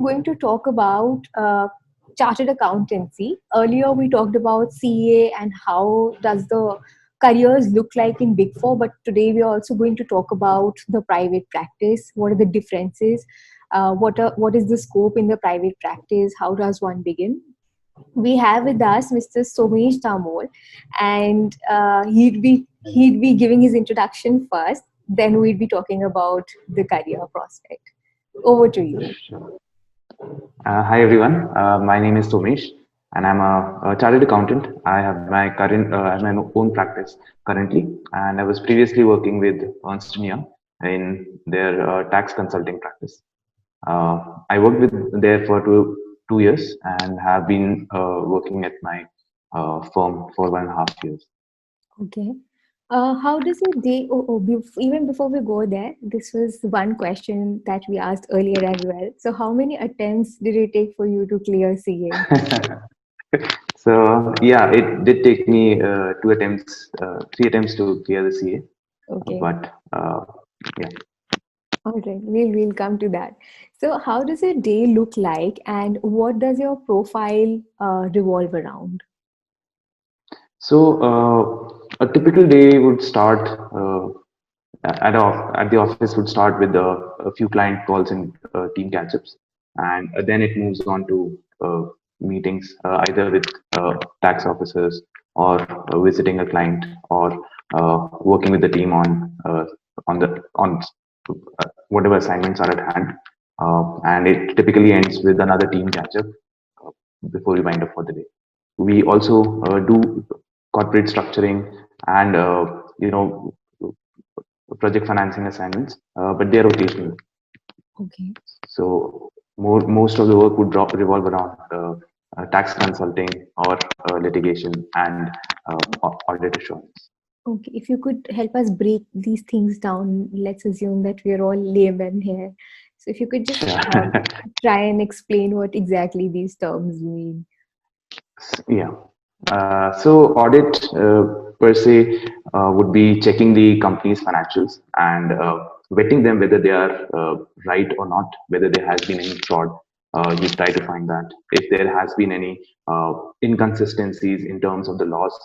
going to talk about chartered accountancy. Earlier, we talked about CA and how does the careers look like in Big Four. But today, we are also going to talk about the private practice. What are the differences? What is the scope in the private practice? How does one begin? We have with us Mr. Somesh Dhamor, and he'd be giving his introduction first. Then we'd be talking about the career prospect. Over to you. Sure. Hi everyone. My name is Somesh, and I'm a chartered accountant. I have my own practice currently, and I was previously working with Ernst & Young in their tax consulting practice. I worked with there for two years and have been working at my firm for 1.5 years. Okay. How does your day, even before we go there, this was one question that we asked earlier as well. So, how many attempts did it take for you to clear CA? So yeah, it did take me three attempts to clear the CA, Okay. but yeah. All right. We'll come to that. So, how does your day look like, and what does your profile revolve around? So a typical day would start at the office would start with a few client calls and team catch-ups, and then it moves on to meetings either with tax officers or visiting a client or working with the team on whatever assignments are at hand, and it typically ends with another team catch-up uh, before we wind up for the day. We also do corporate structuring and project financing assignments, but they're rotational. Okay. So most of the work would revolve around tax consulting or litigation and audit assurance. Okay, if you could help us break these things down, let's assume that we're all laymen here. So, if you could just Sure. try and explain what exactly these terms mean. Yeah. So audit per se would be checking the company's financials and vetting them whether they are right or not, whether there has been any fraud. You try to find that. If there has been any inconsistencies in terms of the laws,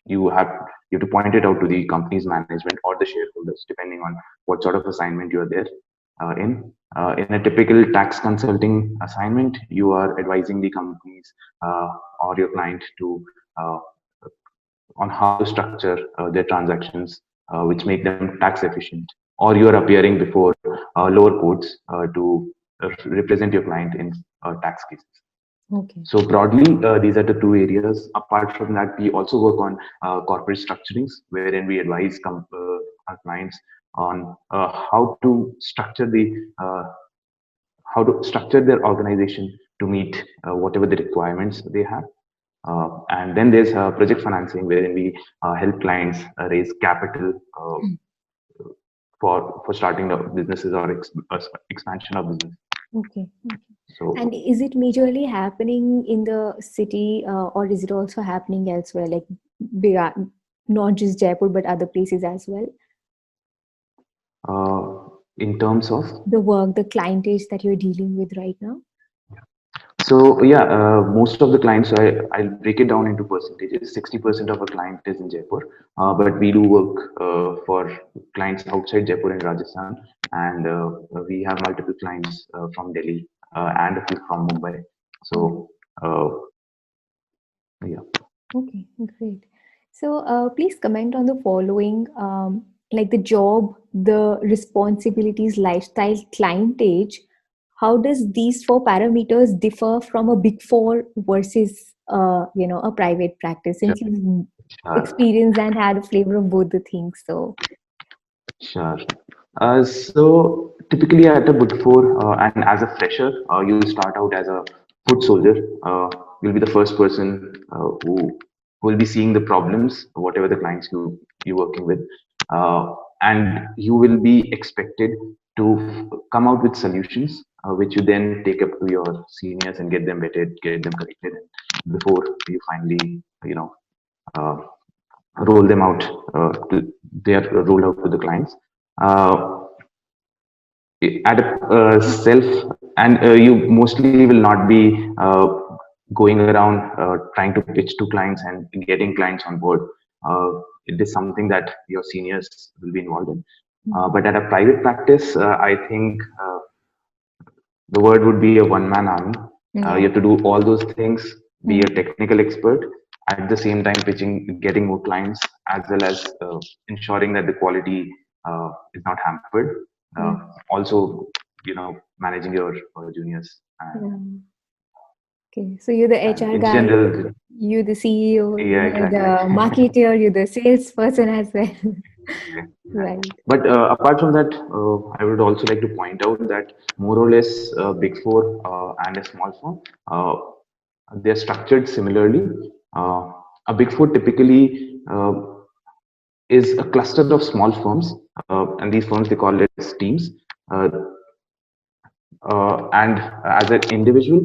you have you have to point it out to the company's management or the shareholders, depending on what sort of assignment you are there in a typical tax consulting assignment, you are advising the companies or your client to uh, on how to structure their transactions, which make them tax efficient, or you are appearing before lower courts to represent your client in tax cases. Okay. So broadly, these are the two areas. Apart from that, we also work on corporate structurings, wherein we advise our clients on uh, how to structure their organization to meet whatever the requirements they have. And then there's project financing, wherein we help clients raise capital for starting up businesses or expansion of business. Okay. And So is it majorly happening in the city, or is it also happening elsewhere, like not just Jaipur, but other places as well? in terms of The work, the clientage that you're dealing with right now? So yeah, most of the clients, so I'll break it down into percentages. 60% of our client is in Jaipur, but we do work for clients outside Jaipur and Rajasthan, and we have multiple clients from Delhi and a few from Mumbai. Okay. So uh, yeah, Okay, great. So, please comment on the following, like the job, the responsibilities, lifestyle, clientage. How does these four parameters differ from a big four versus, a private practice? sure, Since you've sure. experienced and had a flavor of both the things, so Sure. So typically at a Big Four, and as a fresher, you start out as a foot soldier. You'll be the first person who will be seeing the problems, whatever the clients you're working with, and you will be expected to come out with solutions, which you then take up to your seniors and get them vetted, get them corrected before you finally, uh, roll them out. They are rolled out to the clients. Uh, at a self and you mostly will not be going around trying to pitch to clients and getting clients on board. It is something that your seniors will be involved in. But at a private practice, I think the word would be a one-man army. You Yeah. have to do all those things, be a Mm. technical expert, at the same time pitching, getting more clients, as well as ensuring that the quality is not hampered. Uh, Yeah. Also, managing your juniors Yeah. Okay, so you're the and HR in guy, general, you're the CEO, yeah, you're exactly. the marketer, you're the salesperson as well. Exactly, exactly. Right. But apart from that, I would also like to point out that more or less Big Four and a small firm, they're structured similarly. Uh, a Big Four typically is a cluster of small firms, and these firms they call it as teams. Uh, and as an individual,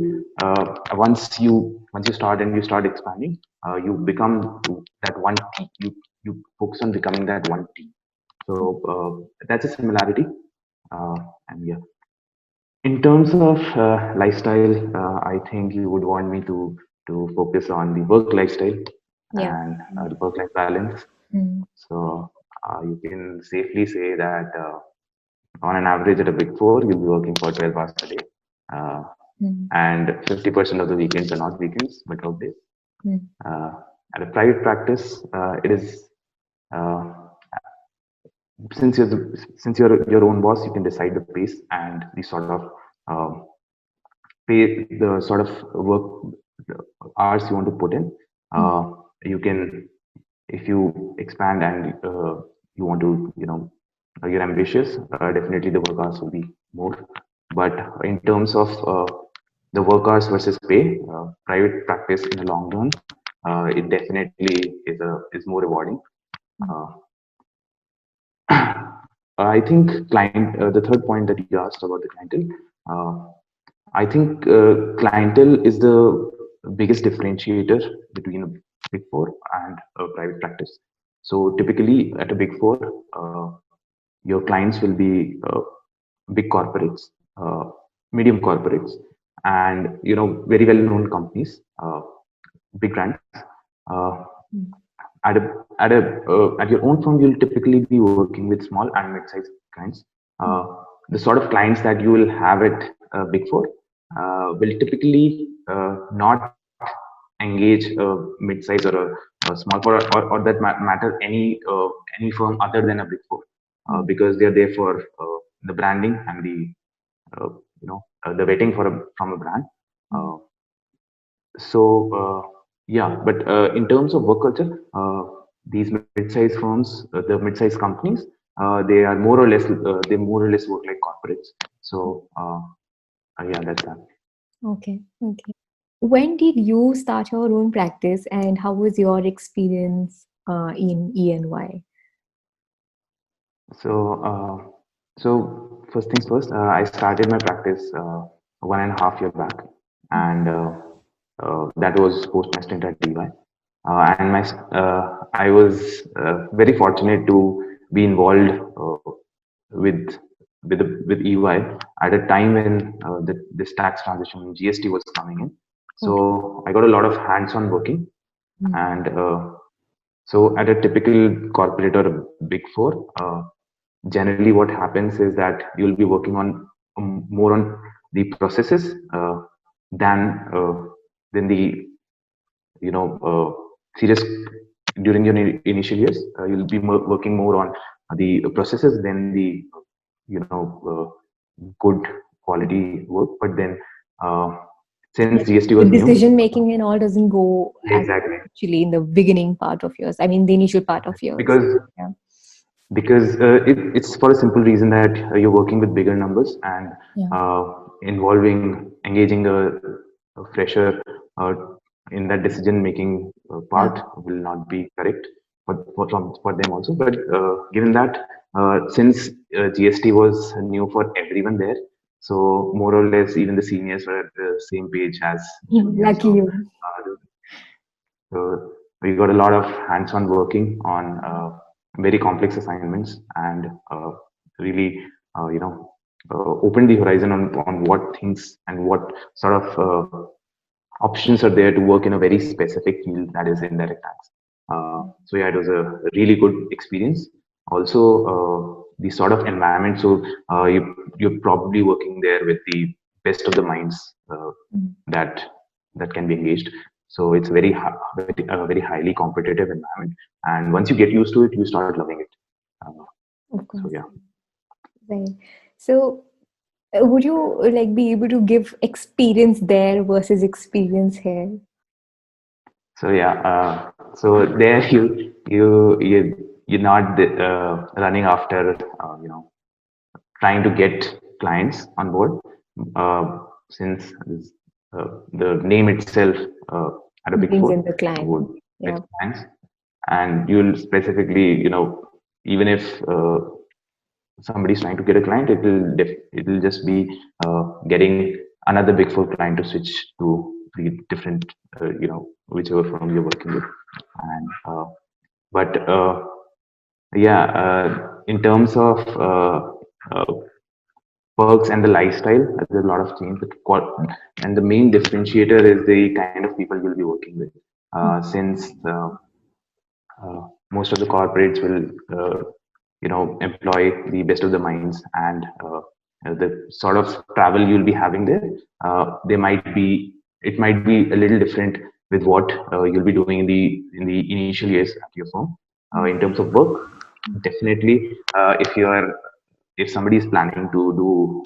once you start and you start expanding, you become that one team. You focus on becoming that one team. So that's a similarity. Uh, and yeah, in terms of lifestyle, I think you would want me to focus on the work lifestyle Yeah. and the work life balance. Mm. So you can safely say that on an average at a Big Four, you'll be working for 12 hours a day. Uh, Mm. and 50% of the weekends are not weekends, but work days. Mm. Uh, at a private practice, it is uh, since you're your own boss, you can decide the pace and the sort of um, pay the sort of work hours you want to put in. Mm. You can, if you expand and you want to, you're ambitious, definitely the work hours will be more. But in terms of the work hours versus pay, private practice in the long run, it definitely is more rewarding. Mm. Uh, I think the third point that you asked about the clientele, uh, I think clientele is the biggest differentiator between a Big Four and a private practice. So typically at a Big Four, your clients will be big corporates, uh, medium corporates, and very well-known companies, big brands. Uh, Mm. at your own firm, you'll typically be working with small and mid-sized clients. Uh, the sort of clients that you will have at Big Four will typically not engage a mid-size or a small firm, or that matter any firm other than a Big Four, Mm. because they're there for the branding and the vetting from a brand. Mm. Uh, so yeah, but in terms of work culture, these mid-sized firms, the mid-sized companies, they more or less work like corporates. So yeah, that's that. Okay. Okay. When did you start your own practice and how was your experience in ENY? So first things first, I started my practice 1.5 year back, and that was post my stint at DY. And I was very fortunate to be involved with with EY at a time when this tax transition GST was coming in. Okay. So I got a lot of hands-on working, Mm. and so at a typical corporate or Big Four, generally what happens is that you'll be working on more on the processes than the serious during your initial years. You'll be working more on the processes than the good quality work. But then since Like GST the was new, decision making and all doesn't go as exactly, actually in the beginning part of yours. I mean, the initial part of yours. because Yeah. it's for a simple reason that you're working with bigger numbers, and Yeah. engaging a fresher uh, in that decision making Yeah. part will not be correct for them also. But given that since GST was new for everyone there, so more or less even the seniors were at the same page as juniors. Lucky So you. so we got a lot of hands-on working on very complex assignments, and really, opened the horizon on what things and what sort of options are there to work in a very specific field, that is indirect tax. So yeah, it was a really good experience. Also, the sort of environment. So you're probably working there with the best of the minds Mm. that that can be engaged. So it's very highly competitive environment. And once you get used to it, you start loving it. Uh, Of so course. yeah. Right. So, would you like be able to give experience there versus experience here? So yeah. So there you're not running after trying to get clients on board, since the name itself at a big Brings four in the client. would Yeah. fetch clients, and you'll specifically, even if somebody's trying to get a client, it'll just be getting another big four client to switch to the different, whichever firm you're working with, and but yeah, in terms of uh, perks and the lifestyle, there's a lot of change. And the main differentiator is the kind of people you'll be working with. Since most of the corporates will, employ the best of the minds, and the sort of travel you'll be having there, it might be a little different with what you'll be doing in the initial years at your firm. In terms of work, definitely, if somebody is planning to do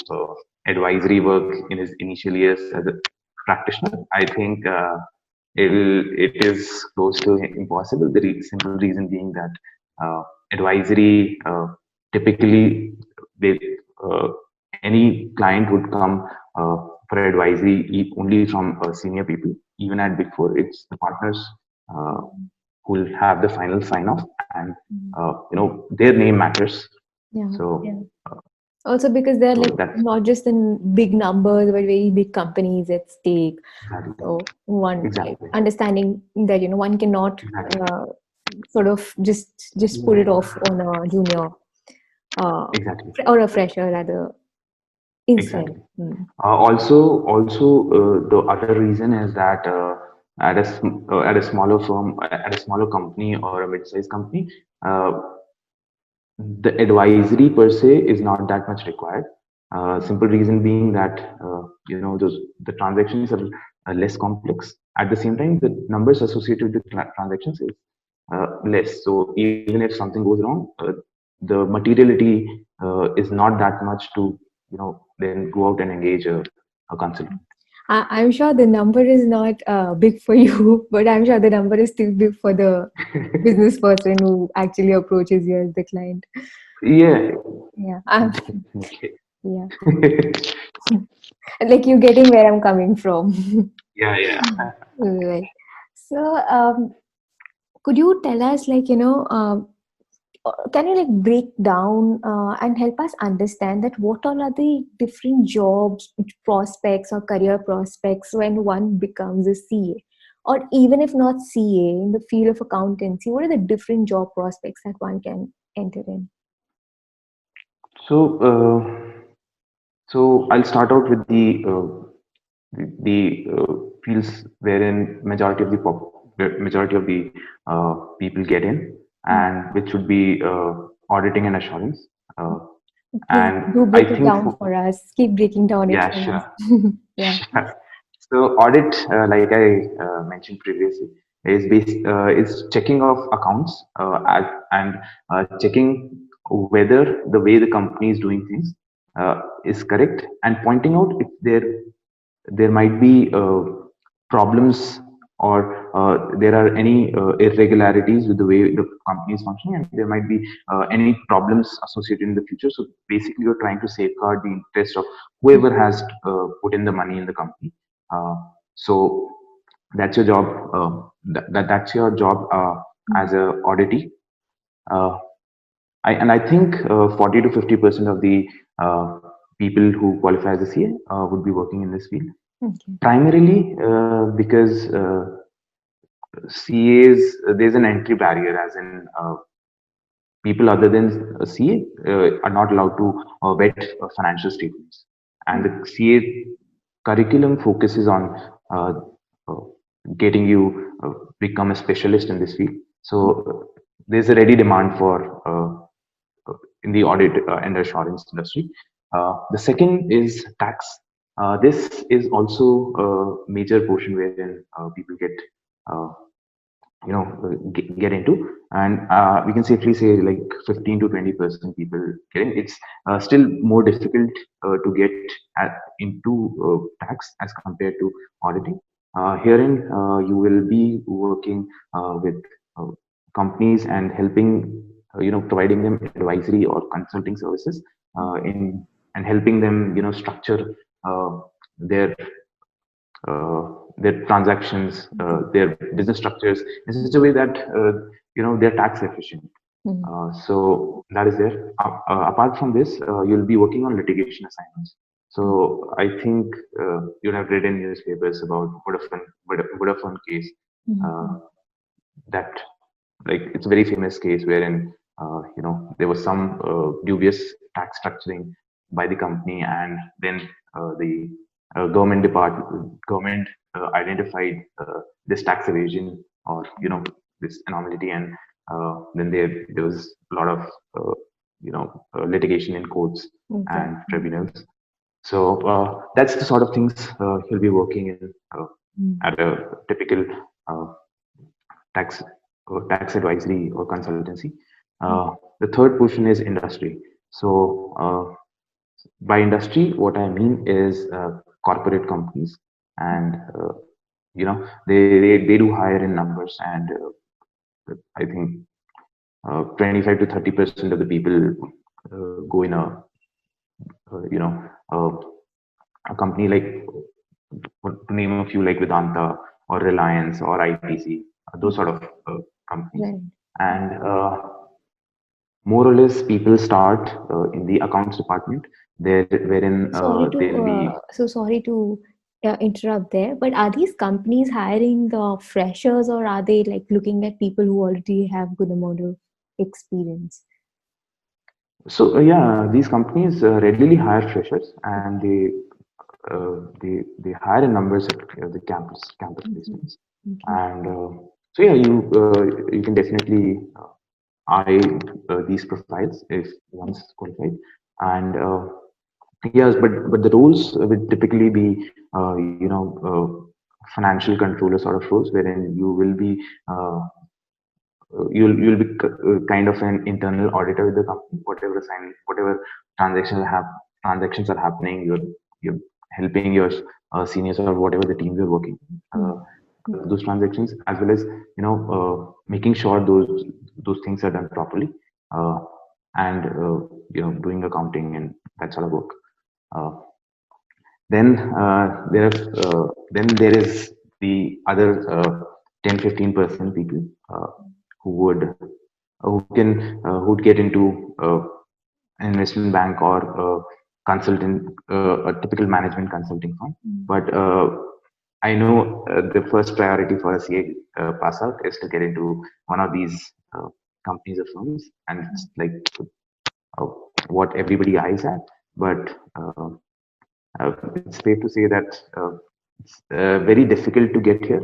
advisory work in his initial years as a practitioner, I think it is close to impossible. The simple reason being that advisory, typically, they, uh, any client would come for advisory only from senior people. Even at Big Four, it's the partners uh, who will have the final sign off, and their name matters. Yeah. So, Also because they're so like that's not just in big numbers, but very big companies at stake. exactly, So one like exactly, understanding that one cannot exactly, uh, sort of just put it off on a junior uh, exactly, or a fresher rather instead. exactly. Mm. Also, the other reason is that at a smaller firm, at a smaller company or a mid-sized company, uh, the advisory per se is not that much required. Simple reason being that the transactions are less complex. At the same time, the numbers associated with the transactions is less. So even if something goes wrong, the materiality is not that much to then go out and engage a consultant. I'm sure the number is not big for you, but I'm sure the number is still big for the business person who actually approaches you as the client. Yeah, Yeah, definitely. yeah, like you getting where I'm coming from. Yeah, yeah. Right. So, could you tell us, like, can you like break down and help us understand that what all are the different jobs, prospects, or career prospects when one becomes a CA? Or even if not CA, in the field of accountancy, what are the different job prospects that one can enter in? So, I'll start out with the fields wherein majority of the people get in, Mm. and which would be auditing and assurance. Uh, Please and do I break it think, down for us. Keep breaking down it yeah, for us. sure. Yeah. Sure. So audit, like I mentioned previously, is checking of accounts, and checking whether the way the company is doing things is correct, and pointing out if there might be problems, or there are any irregularities with the way the company is functioning, and there might be any problems associated in the future. So basically, you're trying to safeguard the interest of whoever has put in the money in the company. So that's your job. That's your job as a auditee. Uh, I think 40 to 50% of the people who qualify as a CA would be working in this field. Okay. Primarily because CAs, there's an entry barrier, as in people other than CA are not allowed to vet financial statements. And the CA curriculum focuses on uh, uh, getting you become a specialist in this field. So there's a ready demand for in the audit and assurance industry. The second is tax. This is also a major portion wherein people uh, get into, and we can safely say like 15 to 20% people get in. It's still more difficult to get into tax as compared to auditing. Herein you will be working with uh, companies and helping, providing them advisory or consulting services in and helping them structure uh, their their transactions, their business structures in such a way that they're tax efficient. So that is there. Apart from this, you'll be working on litigation assignments. So I think you have read in newspapers about Vodafone case. That, like, it's a very famous case wherein there was some dubious tax structuring by the company, and then the government identified this tax evasion, or this anomaly, and then there was a lot of litigation in courts and tribunals. So that's the sort of things he'll be working in at a typical uh, tax tax advisory or consultancy. The third portion is industry. So by industry, what I mean is corporate companies, and they do hire in numbers, and I think 25 to 30% of the people go in uh, a company like, to name a few, like Vedanta or Reliance or ITC, those sort of companies. Right. And more or less, people start in the accounts department, there wherein they'll be. Sorry to interrupt there, but are these companies hiring freshers, or are they like looking at people who already have good amount of experience? So yeah, these companies readily hire freshers, and they hire in numbers at the campus placements. Okay. And so yeah, you can definitely eye these profiles if one's qualified. And yes, but the roles would typically be financial controller sort of roles, wherein you will be you'll be kind of an internal auditor with the company. Whatever transactions are happening, you're helping your seniors or whatever the team you're working those transactions, as well as making sure those things are done properly, uh, and doing accounting and that sort of work. uh, then then there is the other 10-15% people who would get into an investment bank or consultant, a typical management consulting firm. But I know the first priority for a CA pass out is to get into one of these companies or firms, and it's like uh, what everybody eyes at. But it's safe to say that it's very difficult to get here,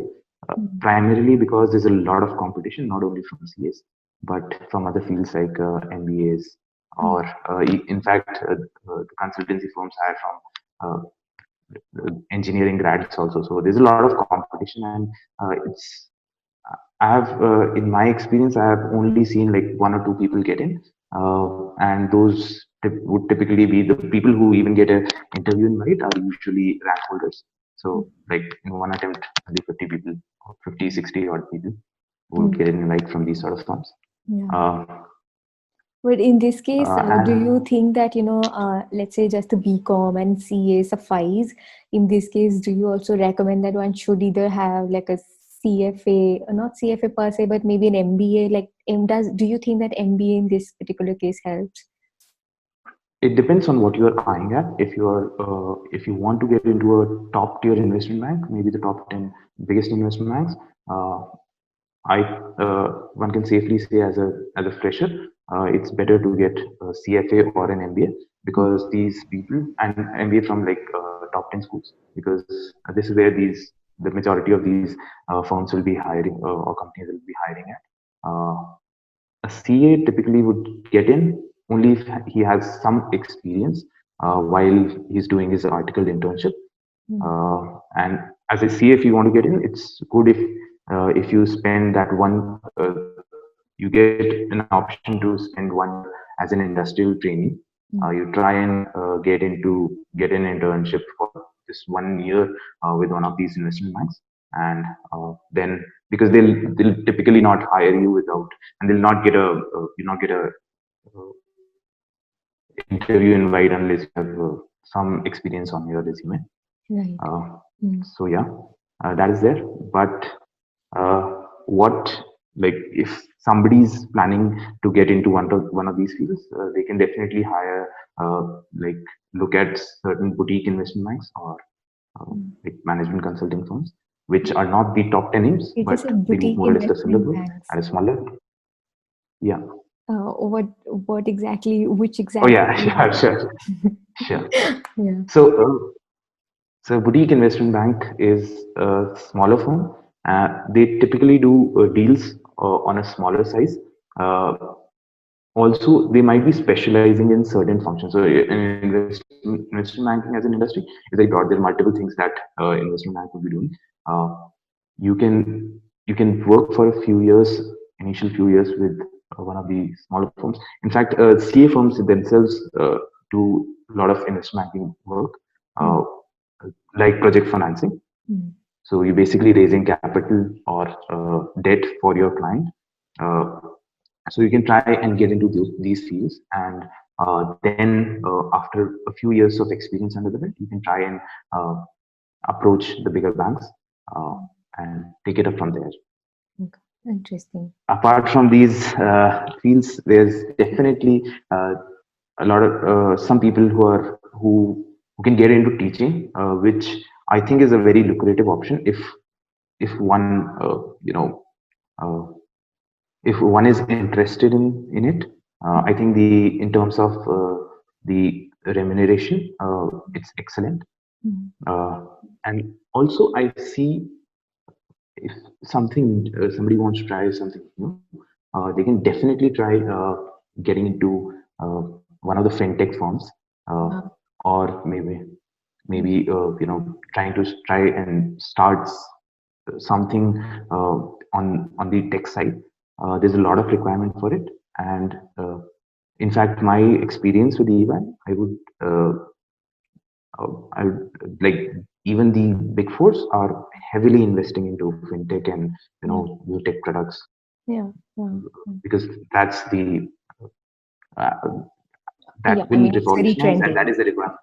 primarily because there's a lot of competition, not only from CAs, but from other fields like MBAs, or in fact, the consultancy firms hire from engineering grads also. So there's a lot of competition, and it's I have, in my experience, I have only seen like one or two people get in, and those would typically be the people who even get a interview invite are usually rank holders. So like in one attempt, maybe 50 people, 50, 60 odd people would get an invite from these sort of firms. Yeah. Uh, But in this case, do and you think that, let's say just a BCom and CA suffice? In this case, do you also recommend that one should either have like a CFA, not CFA per se, but maybe an MBA? Like, do you think that MBA in this particular case helps? it depends on what you are eyeing at. If you want to get into a top tier investment bank, maybe the top 10 biggest investment banks, I one can safely say, as a fresher, it's better to get a CFA or an MBA, because these people, and MBA from like top 10 schools, because this is where the majority of these firms will be hiring, or companies will be hiring at. A CA typically would get in only if he has some experience while he's doing his articled internship. And as a CA, if you want to get in, it's good if you spend that you get an option to spend 1 year as an industrial trainee. You try and get an internship for this 1 year with one of these investment banks, and then, because they'll typically not hire you without, and they'll not get you not get a interview invite unless you have some experience on your resume. Right. So yeah, that is there. But what, like, if somebody's planning to get into one of these fields, they can definitely hire, like, look at certain boutique investment banks, or like management consulting firms, which are not the top 10 names, It is but a they move boutique more or less the similar investment growth banks. at a smaller. Yeah. What exactly? Which Oh exactly? yeah, sure. Yeah. So, so boutique investment bank is a smaller firm. They typically do deals on a smaller size. Uh, Also, they might be specializing in certain functions. So, investment banking as an industry is very broad. There are multiple things that investment bank will be doing. Uh, you can work for a few years, initial few years, with one of the smaller firms. In fact, CA firms themselves do a lot of investment banking work, uh, like project financing. So you're basically raising capital or debt for your client. Uh, so you can try and get into these fields, and then after a few years of experience under the belt, you can try and uh, approach the bigger banks uh, and take it up from there. Okay. Interesting. Apart from these fields, there's definitely a lot of some people who can get into teaching, which I think is a very lucrative option if one uh, if one is interested in it. I think the in terms of the remuneration, it's excellent. And also, I see, if somebody wants to try something new, they can definitely try getting into one of the fintech firms, uh, or maybe try and start something on the tech side. There's a lot of requirement for it, and in fact, my experience with EY, I would like, even the big fours are heavily investing into fintech and new tech products, Yeah. because uh, Yeah. that I will mean, it's very revolutionize, and trendy. that is the requirement.